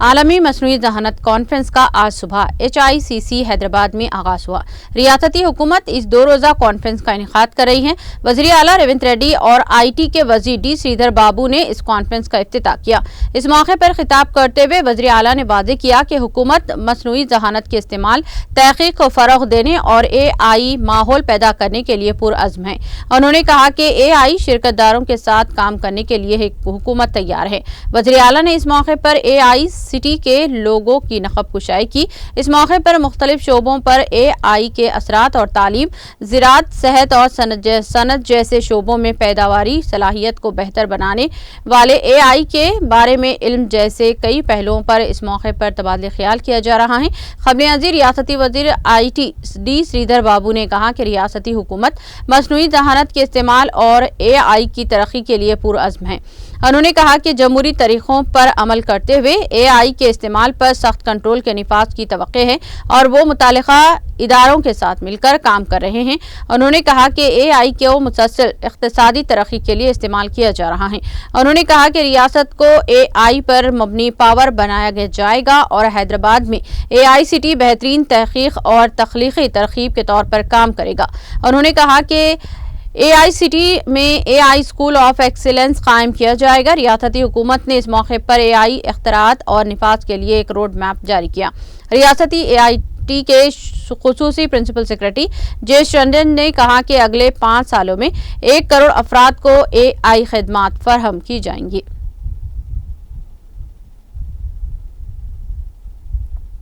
عالمی مصنوعی ذہانت کانفرنس کا آج صبح HICC حیدرآباد میں آغاز ہوا۔ ریاستی حکومت اس 2 روزہ کانفرنس کا انعقاد کر رہی ہے۔ وزیر اعلیٰ ریونت ریڈی اور IT کے وزیر ڈی سریدھر بابو نے اس کانفرنس کا افتتاح کیا۔ اس موقع پر خطاب کرتے ہوئے وزیر اعلیٰ نے واضح کیا کہ حکومت مصنوعی ذہانت کے استعمال، تحقیق کو فروغ دینے اور AI ماحول پیدا کرنے کے لیے پرعزم ہے۔ انہوں نے کہا کہ AI شرکت داروں کے ساتھ کام کرنے کے لیے حکومت تیار ہے۔ وزیر اعلیٰ نے اس موقع پر AI سٹی کے لوگوں کی نقب کشائی کی۔ اس موقع پر مختلف شعبوں پر AI کے اثرات اور تعلیم، زراعت، صحت اور صنعت جیسے شعبوں میں پیداواری صلاحیت کو بہتر بنانے والے AI کے بارے میں علم جیسے کئی پہلوؤں پر اس موقع پر تبادلہ خیال کیا جا رہا ہے۔ خبر ازیں ریاستی وزیر IT ڈی سریدھر بابو نے کہا کہ ریاستی حکومت مصنوعی ذہانت کے استعمال اور AI کی ترقی کے لیے پرعزم ہے۔ انہوں نے کہا کہ جمہوری طریقوں پر عمل کرتے ہوئے AI کے استعمال پر سخت کنٹرول کے نفاذ کی توقع ہے اور وہ متعلقہ اداروں کے ساتھ مل کر کام کر رہے ہیں۔ انہوں نے کہا کہ AI کو مسلسل اقتصادی ترقی کے لیے استعمال کیا جا رہا ہے۔ انہوں نے کہا کہ ریاست کو AI پر مبنی پاور بنایا جائے گا اور حیدرآباد میں AI سٹی بہترین تحقیق اور تخلیقی ترغیب کے طور پر کام کرے گا۔ انہوں نے کہا کہ AI سٹی میں AI اسکول آف ایکسیلنس قائم کیا جائے گا۔ ریاستی حکومت نے اس موقع پر AI اختراعات اور نفاذ کے لیے ایک روڈ میپ جاری کیا۔ ریاستی AIT کے خصوصی پرنسپل سیکرٹری جیش رنجن نے کہا کہ اگلے 5 سالوں میں 1 کروڑ افراد کو AI خدمات فراہم کی جائیں گی۔